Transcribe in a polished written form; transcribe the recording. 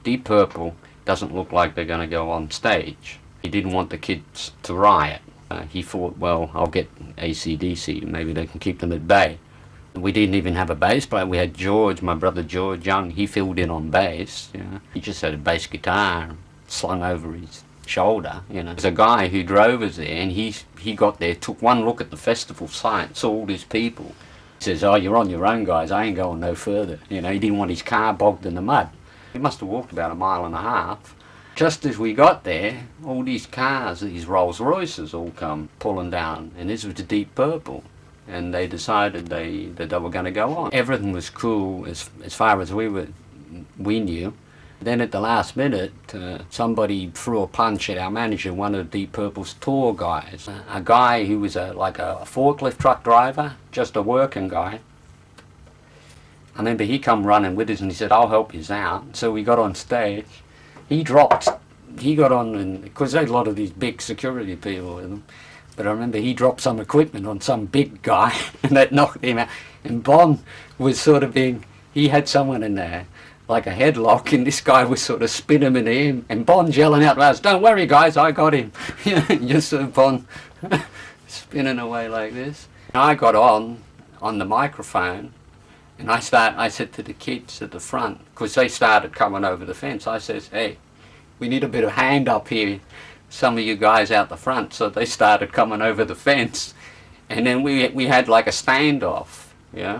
Deep Purple doesn't look like they're going to go on stage. He didn't want the kids to riot. He thought, well, I'll get AC/DC, maybe they can keep them at bay. We didn't even have a bass player. We had George, my brother George Young. He filled in on bass. You know. He just had a bass guitar slung over his shoulder. You know. There's a guy who drove us there, and he got there, took one look at the festival site, saw all these people. He says, "Oh, you're on your own, guys. I ain't going no further." You know, he didn't want his car bogged in the mud. He must have walked about 1.5 miles. Just as we got there, all these cars, these Rolls Royces, all come pulling down, and this was the Deep Purple. And they decided that they were going to go on. Everything was cool as far as we knew. Then at the last minute, somebody threw a punch at our manager, one of Deep Purple's tour guys. A guy who was like a forklift truck driver, just a working guy. I remember he come running with us and he said, "I'll help you out." So we got on stage. He got on, because there were a lot of these big security people with him. But I remember he dropped some equipment on some big guy and that knocked him out. And Bon was sort of he had someone in there, like a headlock, and this guy was sort of spinning into him. And Bon's yelling out to us, "Don't worry guys, I got him." Just sort of Bon spinning away like this. And I got on the microphone, and I said to the kids at the front, because they started coming over the fence, I says, "Hey, we need a bit of hand up here. Some of you guys out the front." So they started coming over the fence, and then we had like a standoff, yeah.